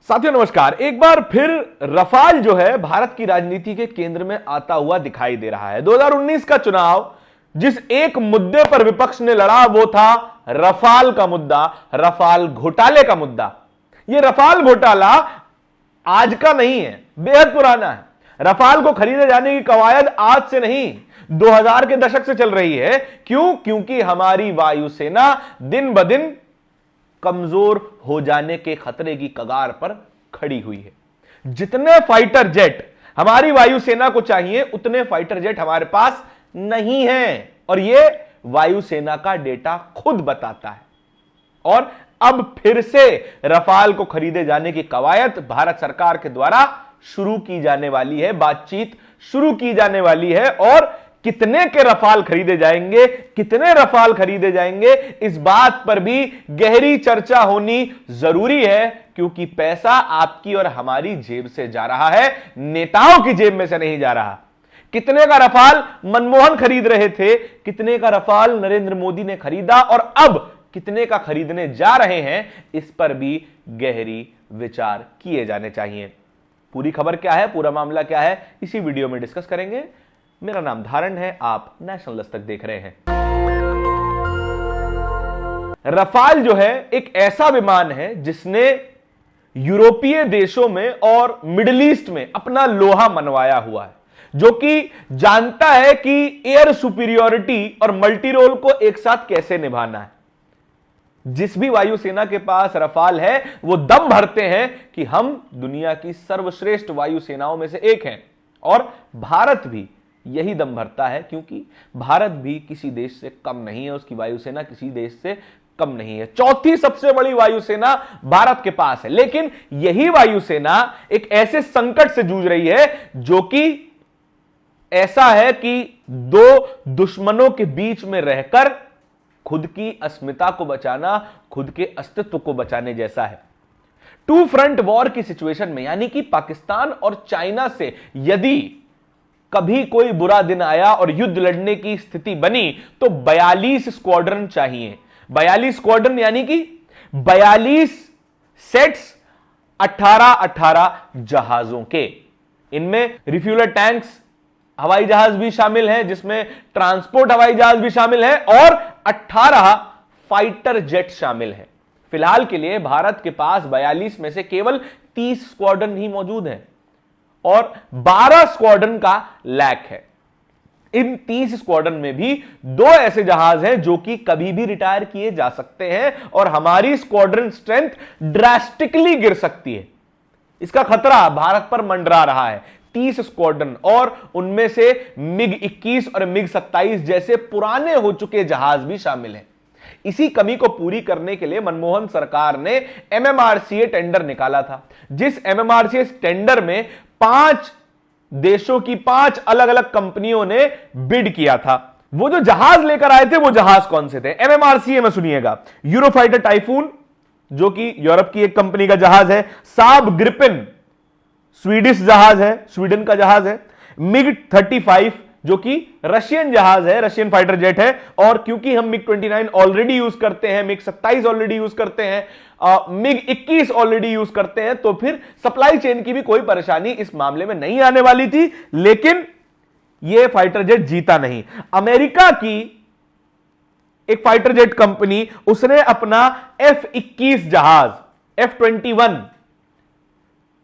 साथियों नमस्कार। एक बार फिर रफाल जो है भारत की राजनीति के केंद्र में आता हुआ दिखाई दे रहा है। 2019 का चुनाव जिस एक मुद्दे पर विपक्ष ने लड़ा वो था रफाल का मुद्दा, रफाल घोटाले का मुद्दा। यह रफाल घोटाला आज का नहीं है, बेहद पुराना है। रफाल को खरीदे जाने की कवायद आज से नहीं 2000 के दशक से चल रही है। क्योंकि हमारी वायुसेना दिन ब दिन कमजोर हो जाने के खतरे की कगार पर खड़ी हुई है। जितने फाइटर जेट हमारी वायुसेना को चाहिए उतने फाइटर जेट हमारे पास नहीं हैं और यह वायुसेना का डेटा खुद बताता है। और अब फिर से रफाल को खरीदे जाने की कवायद भारत सरकार के द्वारा शुरू की जाने वाली है, बातचीत शुरू की जाने वाली है। और कितने के रफाल खरीदे जाएंगे, कितने रफाल खरीदे जाएंगे, इस बात पर भी गहरी चर्चा होनी जरूरी है, क्योंकि पैसा आपकी और हमारी जेब से जा रहा है, नेताओं की जेब में से नहीं जा रहा। कितने का रफाल मनमोहन खरीद रहे थे, कितने का रफाल नरेंद्र मोदी ने खरीदा और अब कितने का खरीदने जा रहे हैं, इस पर भी गहरी विचार किए जाने चाहिए। पूरी खबर क्या है, पूरा मामला क्या है, इसी वीडियो में डिस्कस करेंगे। मेरा नाम धारण है, आप नेशनल दस्तक देख रहे हैं। रफाल जो है एक ऐसा विमान है जिसने यूरोपीय देशों में और मिडिल ईस्ट में अपना लोहा मनवाया हुआ है, जो कि जानता है कि एयर सुपीरियोरिटी और मल्टी रोल को एक साथ कैसे निभाना है। जिस भी वायुसेना के पास रफाल है वो दम भरते हैं कि हम दुनिया की सर्वश्रेष्ठ वायुसेनाओं में से एक हैं, और भारत भी यही दम भरता है, क्योंकि भारत भी किसी देश से कम नहीं है, उसकी वायुसेना किसी देश से कम नहीं है। चौथी सबसे बड़ी वायुसेना भारत के पास है, लेकिन यही वायुसेना एक ऐसे संकट से जूझ रही है जो कि ऐसा है कि दो दुश्मनों के बीच में रहकर खुद की अस्मिता को बचाना, खुद के अस्तित्व को बचाने जैसा है। टू फ्रंट वॉर की सिचुएशन में, यानी कि पाकिस्तान और चाइना से यदि कभी कोई बुरा दिन आया और युद्ध लड़ने की स्थिति बनी तो 42 स्क्वाड्रन चाहिए। 42 स्क्वाड्रन यानी कि 42 सेट्स 18-18 जहाजों के। इनमें रिफ्यूलर टैंक्स हवाई जहाज भी शामिल हैं, जिसमें ट्रांसपोर्ट हवाई जहाज भी शामिल है, और 18 फाइटर जेट शामिल हैं। फिलहाल के लिए भारत के पास 42 में से केवल 30 स्क्वाड्रन ही मौजूद हैं और 12 स्क्वाड्रन का लैक है। इन 30 स्क्वाड्रन में भी 2 ऐसे जहाज हैं जो कि कभी भी रिटायर किए जा सकते हैं और हमारी स्क्वाड्रन स्ट्रेंथ ड्रास्टिकली गिर सकती है। इसका खतरा भारत पर मंडरा रहा है। 30 स्क्वाड्रन और उनमें से MiG-21 और MiG-27 जैसे पुराने हो चुके जहाज भी शामिल हैं। इसी कमी को पूरी करने के लिए मनमोहन सरकार ने MMRCA टेंडर निकाला था, जिस MMRCA टेंडर में 5 देशों की 5 अलग अलग कंपनियों ने बिड किया था। वो जो जहाज लेकर आए थे वो जहाज कौन से थे MMRCA में, सुनिएगा। यूरोफाइटर टाइफून जो कि यूरोप की एक कंपनी का जहाज है, साब ग्रिपिन स्वीडिश जहाज है, स्वीडन का जहाज है, MiG-35 जो कि रशियन जहाज है, रशियन फाइटर जेट है, और क्योंकि हम MiG-29 ऑलरेडी यूज करते हैं, MiG-27 ऑलरेडी यूज करते हैं, MiG-21 ऑलरेडी यूज करते हैं, तो फिर सप्लाई चेन की भी कोई परेशानी इस मामले में नहीं आने वाली थी। लेकिन यह फाइटर जेट जीता नहीं। अमेरिका की एक फाइटर जेट कंपनी, उसने अपना F-21 जहाज F-21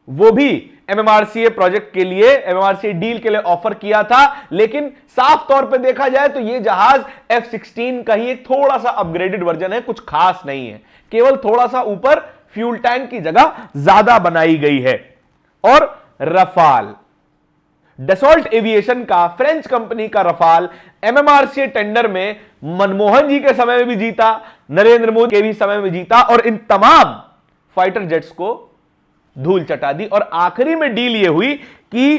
वो भी MMRCA प्रोजेक्ट के लिए, MMRCA डील के लिए ऑफर किया था, लेकिन साफ तौर पे देखा जाए तो यह जहाज F-16 का ही एक थोड़ा सा अपग्रेडेड वर्जन है, कुछ खास नहीं है, केवल थोड़ा सा ऊपर फ्यूल टैंक की जगह ज्यादा बनाई गई है। और रफाल, डसॉल्ट एविएशन का, फ्रेंच कंपनी का रफाल MMRCA टेंडर में मनमोहन जी के समय में भी जीता, नरेंद्र मोदी के भी समय में जीता, और इन तमाम फाइटर जेट्स को धूल चटा दी। और आखिरी में डील यह हुई कि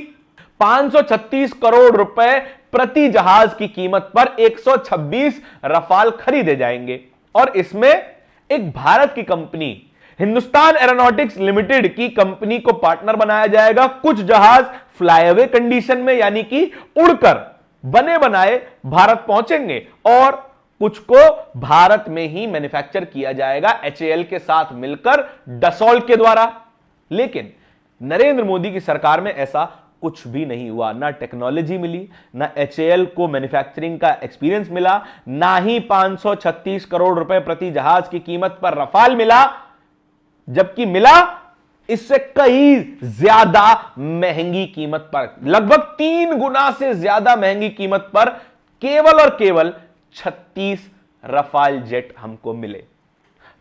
536 करोड़ रुपए प्रति जहाज की कीमत पर 126 रफाल खरीदे जाएंगे, और इसमें एक भारत की कंपनी हिंदुस्तान एरोनॉटिक्स लिमिटेड की कंपनी को पार्टनर बनाया जाएगा। कुछ जहाज फ्लाईअवे कंडीशन में, यानी कि उड़कर बने बनाए भारत पहुंचेंगे, और कुछ को भारत में ही मैन्युफैक्चर किया जाएगा HAL के साथ मिलकर, डसॉल्ट के द्वारा। लेकिन नरेंद्र मोदी की सरकार में ऐसा कुछ भी नहीं हुआ। ना टेक्नोलॉजी मिली, ना HAL को मैन्युफैक्चरिंग का एक्सपीरियंस मिला, ना ही 536 करोड़ रुपए प्रति जहाज की कीमत पर रफाल मिला, जबकि मिला इससे कई ज्यादा महंगी कीमत पर, लगभग 3 गुना से ज्यादा महंगी कीमत पर केवल और केवल 36 रफाल जेट हमको मिले।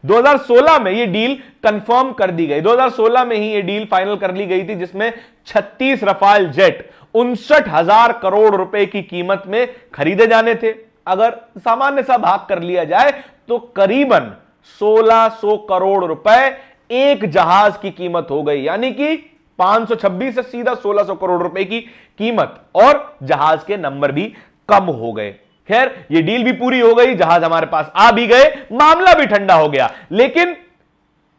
2016 में यह डील कंफर्म कर दी गई, 2016 में ही यह डील फाइनल कर ली गई थी, जिसमें 36 रफाल जेट 59,000 करोड़ रुपए की कीमत में खरीदे जाने थे। अगर सामान्य सा भाग कर लिया जाए तो करीबन 1600 करोड़ रुपए एक जहाज की कीमत हो गई, यानी कि 526 से सीधा 1600 करोड़ रुपए की कीमत, और जहाज के नंबर भी कम हो गए। खैर, ये डील भी पूरी हो गई, जहाज हमारे पास आ भी गए, मामला भी ठंडा हो गया, लेकिन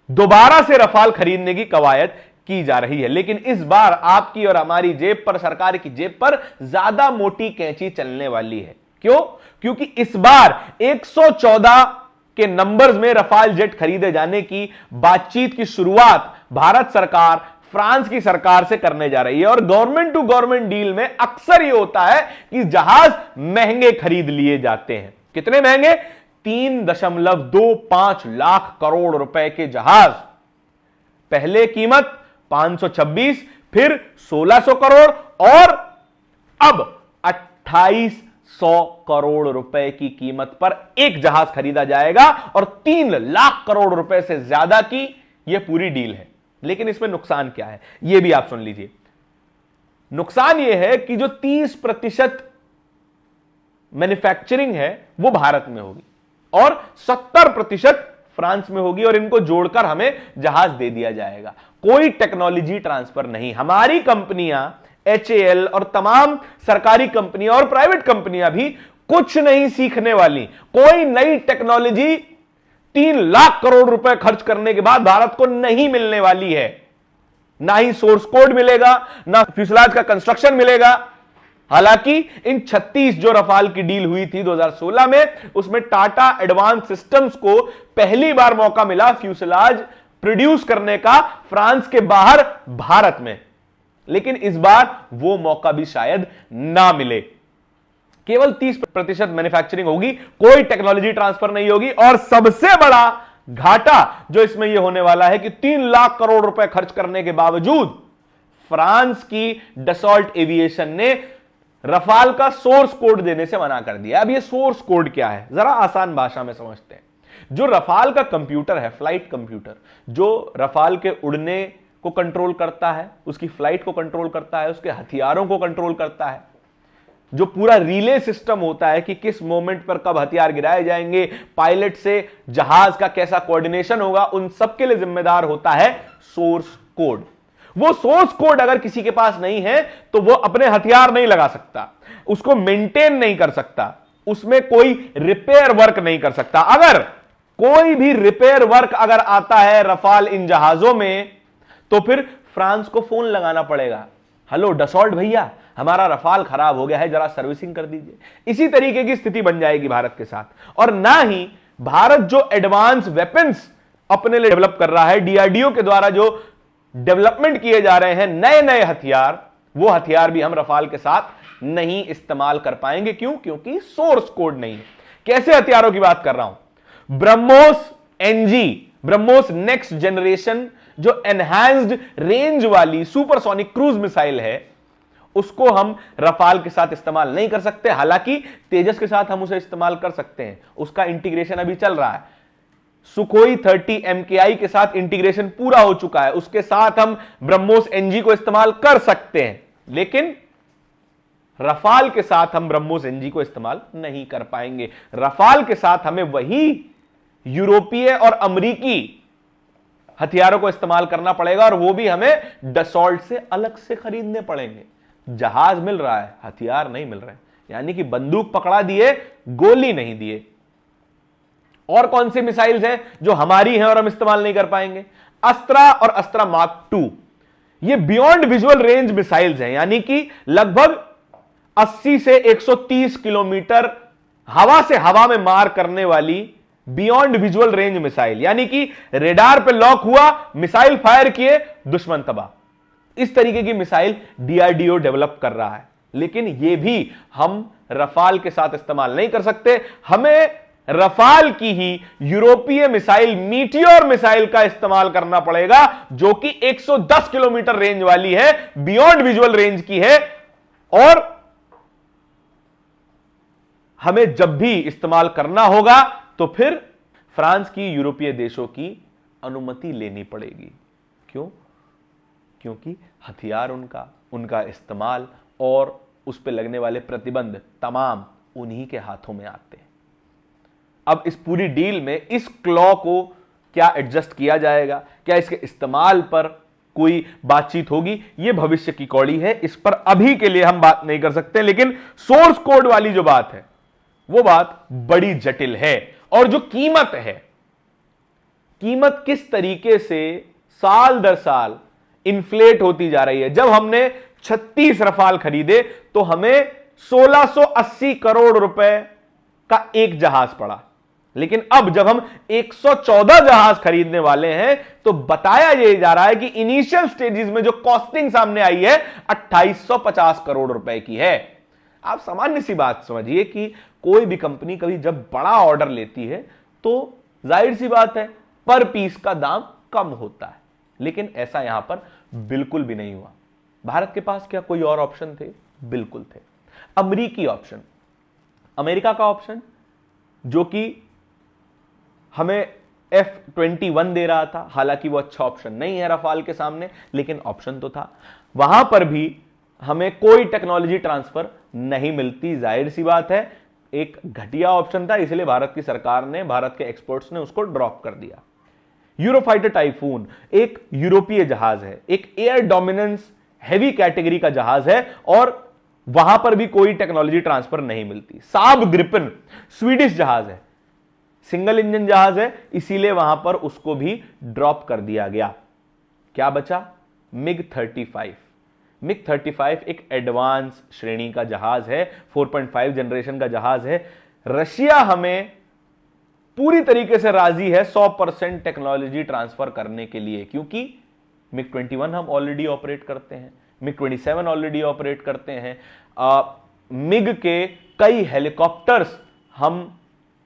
दोबारा से रफाल खरीदने की कवायद की जा रही है। लेकिन इस बार आपकी और हमारी जेब पर, सरकार की जेब पर ज्यादा मोटी कैंची चलने वाली है। क्यों? क्योंकि इस बार 114 के नंबर्स में रफाल जेट खरीदे जाने की बातचीत की शुरुआत भारत सरकार फ्रांस की सरकार से करने जा रही है। और गवर्नमेंट टू गवर्नमेंट डील में अक्सर यह होता है कि जहाज महंगे खरीद लिए जाते हैं। कितने महंगे? 3.25 लाख करोड़ रुपए के जहाज, पहले कीमत 526, फिर 1600 करोड़, और अब 2800 करोड़ रुपए की कीमत पर एक जहाज खरीदा जाएगा, और 3 लाख करोड़ रुपए से ज्यादा की यह पूरी डील है। लेकिन इसमें नुकसान क्या है, यह भी आप सुन लीजिए। नुकसान यह है कि जो 30% मैन्युफैक्चरिंग है वो भारत में होगी और 70% फ्रांस में होगी, और इनको जोड़कर हमें जहाज दे दिया जाएगा। कोई टेक्नोलॉजी ट्रांसफर नहीं। हमारी कंपनियां HAL और तमाम सरकारी कंपनियां और प्राइवेट कंपनियां भी कुछ नहीं सीखने वाली। कोई नई टेक्नोलॉजी 3 लाख करोड़ रुपए खर्च करने के बाद भारत को नहीं मिलने वाली है। ना ही सोर्स कोड मिलेगा, ना फ्यूसलाज का कंस्ट्रक्शन मिलेगा। हालांकि इन 36 जो रफाल की डील हुई थी 2016 में, उसमें टाटा एडवांस सिस्टम्स को पहली बार मौका मिला फ्यूसलाज प्रोड्यूस करने का फ्रांस के बाहर भारत में। लेकिन इस बार वो मौका भी शायद ना मिले। केवल 30% मैन्युफैक्चरिंग होगी, कोई टेक्नोलॉजी ट्रांसफर नहीं होगी। और सबसे बड़ा घाटा जो इसमें यह होने वाला है कि 3 लाख करोड़ रुपए खर्च करने के बावजूद फ्रांस की डसॉल्ट एविएशन ने रफाल का सोर्स कोड देने से मना कर दिया। अब ये सोर्स कोड क्या है, जरा आसान भाषा में समझते हैं। जो रफाल का कंप्यूटर है, फ्लाइट कंप्यूटर, जो रफाल के उड़ने को कंट्रोल करता है, उसकी फ्लाइट को कंट्रोल करता है, उसके हथियारों को कंट्रोल करता है, जो पूरा रिले सिस्टम होता है कि किस मोमेंट पर कब हथियार गिराए जाएंगे, पायलट से जहाज का कैसा कोऑर्डिनेशन होगा, उन सब के लिए जिम्मेदार होता है सोर्स कोड। वो सोर्स कोड अगर किसी के पास नहीं है तो वो अपने हथियार नहीं लगा सकता, उसको मेंटेन नहीं कर सकता, उसमें कोई रिपेयर वर्क नहीं कर सकता। अगर कोई भी रिपेयर वर्क अगर आता है रफाल इन जहाजों में, तो फिर फ्रांस को फोन लगाना पड़ेगा, हेलो डसॉल्ट भैया, हमारा रफाल खराब हो गया है, जरा सर्विसिंग कर दीजिए। इसी तरीके की स्थिति बन जाएगी भारत के साथ। और ना ही भारत जो एडवांस वेपन्स अपने लिए डेवलप कर रहा है, DRDO के द्वारा जो डेवलपमेंट किए जा रहे हैं नए नए हथियार, वो हथियार भी हम रफाल के साथ नहीं इस्तेमाल कर पाएंगे। क्यों? क्योंकि सोर्स कोड नहीं है। कैसे हथियारों की बात कर रहा हूं? BrahMos NG, BrahMos next generation, जो एनहांस्ड रेंज वाली सुपरसोनिक क्रूज मिसाइल है, उसको हम रफाल के साथ इस्तेमाल नहीं कर सकते। हालांकि तेजस के साथ हम उसे इस्तेमाल कर सकते हैं, उसका इंटीग्रेशन अभी चल रहा है। सुखोई 30 MKI के साथ इंटीग्रेशन पूरा हो चुका है, उसके साथ हम ब्रह्मोस NG को इस्तेमाल कर सकते हैं। लेकिन रफाल के साथ हम ब्रह्मोस NG को इस्तेमाल नहीं कर पाएंगे। रफाल के साथ हमें वही यूरोपीय और अमेरिकी हथियारों को इस्तेमाल करना पड़ेगा, और वो भी हमें डसॉल्ट से अलग से खरीदने पड़ेंगे। जहाज मिल रहा है, हथियार नहीं मिल रहे, यानी कि बंदूक पकड़ा दिए, गोली नहीं दिए। और कौन सी मिसाइल्स हैं जो हमारी हैं और हम इस्तेमाल नहीं कर पाएंगे? अस्त्रा और अस्त्रा मार्क II, ये बियॉन्ड विजुअल रेंज मिसाइल्स हैं, यानी कि लगभग 80 से 130 किलोमीटर हवा से हवा में मार करने वाली बियॉन्ड विजुअल रेंज मिसाइल, यानी कि रेडार पे लॉक हुआ, मिसाइल फायर किए, दुश्मन तबाह। इस तरीके की मिसाइल डीआरडीओ डेवलप कर रहा है, लेकिन यह भी हम रफाल के साथ इस्तेमाल नहीं कर सकते। हमें रफाल की ही यूरोपीय मिसाइल मीटियोर मिसाइल का इस्तेमाल करना पड़ेगा, जो कि 110 किलोमीटर रेंज वाली है, बियॉन्ड विजुअल रेंज की है, और हमें जब भी इस्तेमाल करना होगा तो फिर फ्रांस की यूरोपीय देशों की अनुमति लेनी पड़ेगी। क्यों? क्योंकि हथियार उनका इस्तेमाल और उस पर लगने वाले प्रतिबंध तमाम उन्हीं के हाथों में आते हैं। अब इस पूरी डील में इस क्लॉ को क्या एडजस्ट किया जाएगा, क्या इसके इस्तेमाल पर कोई बातचीत होगी, यह भविष्य की कौड़ी है, इस पर अभी के लिए हम बात नहीं कर सकते। लेकिन सोर्स कोड वाली जो बात है वो बात बड़ी जटिल है, और जो कीमत है, कीमत किस तरीके से साल दर साल इन्फ्लेट होती जा रही है। जब हमने 36 रफाल खरीदे तो हमें 1680 करोड़ रुपए का एक जहाज पड़ा, लेकिन अब जब हम 114 जहाज खरीदने वाले हैं तो बताया यह जा रहा है कि इनिशियल स्टेजेस में जो कॉस्टिंग सामने आई है 2850 करोड़ रुपए की है। आप सामान्य सी बात समझिए कि कोई भी कंपनी कभी जब बड़ा ऑर्डर लेती है तो जाहिर सी बात है पर पीस का दाम कम होता है, लेकिन ऐसा यहां पर बिल्कुल भी नहीं हुआ। भारत के पास क्या कोई और ऑप्शन थे? बिल्कुल थे। अमेरिकी ऑप्शन, अमेरिका का ऑप्शन, जो कि हमें F-21 दे रहा था, हालांकि वो अच्छा ऑप्शन नहीं है रफाल के सामने, लेकिन ऑप्शन तो था। वहां पर भी हमें कोई टेक्नोलॉजी ट्रांसफर नहीं मिलती, जाहिर सी बात है एक घटिया ऑप्शन था, इसलिए भारत की सरकार ने, भारत के एक्सपर्ट्स ने उसको ड्रॉप कर दिया। यूरोफाइटर टाइफून एक यूरोपीय जहाज है, एक एयर डोमिनेंस हैवी कैटेगरी का जहाज है, और वहां पर भी कोई टेक्नोलॉजी ट्रांसफर नहीं मिलती। साब ग्रिपन स्वीडिश जहाज है, सिंगल इंजन जहाज है, इसीलिए वहां पर उसको भी ड्रॉप कर दिया गया। क्या बचा? मिग 35। मिग 35 एक एडवांस श्रेणी का जहाज है, 4.5 जनरेशन का जहाज है। रशिया हमें पूरी तरीके से राजी है 100% टेक्नोलॉजी ट्रांसफर करने के लिए, क्योंकि मिग 21 हम ऑलरेडी ऑपरेट करते हैं, मिग 27 ऑलरेडी ऑपरेट करते हैं, मिग के कई हेलीकॉप्टर्स हम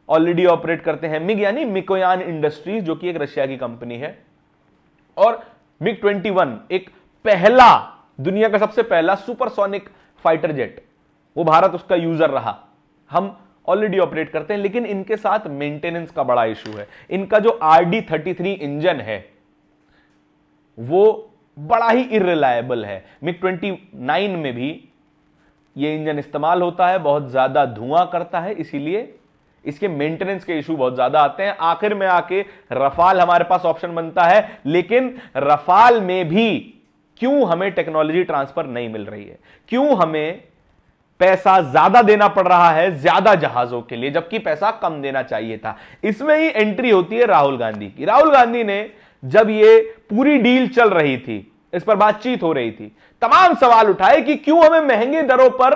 ऑलरेडी ऑपरेट करते हैं। मिग यानी मिकोयान इंडस्ट्रीज, जो कि एक रशिया की कंपनी है, और मिग 21 एक पहला, दुनिया का सबसे पहला सुपरसोनिक फाइटर जेट, वो भारत उसका यूजर रहा, हम ऑलरेडी ऑपरेट करते हैं। लेकिन इनके साथ मेंटेनेंस का बड़ा इशू है। इनका जो RD-33 इंजन है वो बड़ा ही इररिलायबल है। मिग 29 में भी ये इंजन इस्तेमाल होता है, बहुत ज्यादा धुआं करता है, इसीलिए इसके मेंटेनेंस के इशू बहुत ज्यादा आते हैं। आखिर में आके रफाल हमारे पास ऑप्शन बनता है, लेकिन रफाल में भी क्यों हमें टेक्नोलॉजी ट्रांसफर नहीं मिल रही है, क्यों हमें पैसा ज्यादा देना पड़ रहा है ज्यादा जहाजों के लिए, जबकि पैसा कम देना चाहिए था। इसमें ही एंट्री होती है राहुल गांधी की। राहुल गांधी ने जब ये पूरी डील चल रही थी, इस पर बातचीत हो रही थी, तमाम सवाल उठाए कि क्यों हमें महंगे दरों पर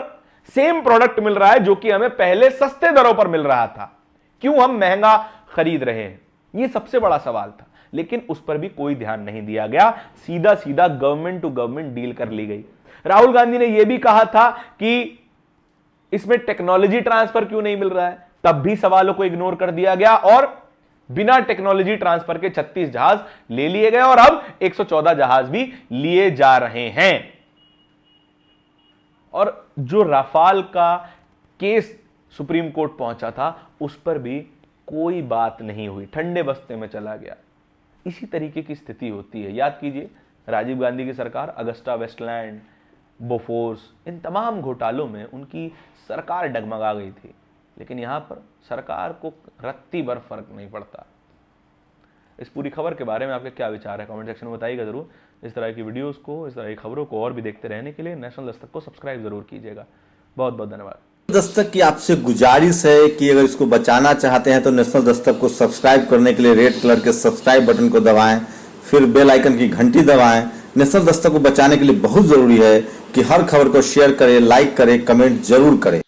सेम प्रोडक्ट मिल रहा है जो कि हमें पहले सस्ते दरों पर मिल रहा था, क्यों हम महंगा खरीद रहे हैं। यह सबसे बड़ा सवाल था, लेकिन उस पर भी कोई ध्यान नहीं दिया गया। सीधा सीधा गवर्नमेंट टू गवर्नमेंट डील कर ली गई। राहुल गांधी ने यह भी कहा था कि इसमें टेक्नोलॉजी ट्रांसफर क्यों नहीं मिल रहा है, तब भी सवालों को इग्नोर कर दिया गया और बिना टेक्नोलॉजी ट्रांसफर के 36 जहाज ले लिए गए और अब 114 जहाज भी लिए जा रहे हैं। और जो राफाल का केस सुप्रीम कोर्ट पहुंचा था उस पर भी कोई बात नहीं हुई, ठंडे बस्ते में चला गया। इसी तरीके की स्थिति होती है। याद कीजिए राजीव गांधी की सरकार, अगस्टा वेस्टलैंड, बोफोर्स, इन तमाम घोटालों में उनकी सरकार डगमगा गई थी, लेकिन यहां पर सरकार को रत्ती भर फर्क नहीं पड़ता। इस पूरी खबर के बारे में आपके क्या विचार है, कमेंट सेक्शन में बताइएगा जरूर। इस तरह की वीडियोस को, इस तरह की खबरों को और भी देखते रहने के लिए नेशनल दस्तक को सब्सक्राइब जरूर कीजिएगा। बहुत बहुत धन्यवाद। दस्तक की आपसे गुजारिश है कि अगर इसको बचाना चाहते हैं तो नेशनल दस्तक को सब्सक्राइब करने के लिए रेड कलर के सब्सक्राइब बटन को दबाएं, फिर बेल आइकन की घंटी दबाएं। नेशनल दस्तक को बचाने के लिए बहुत जरूरी है कि हर खबर को शेयर करें, लाइक करें, कमेंट जरूर करें।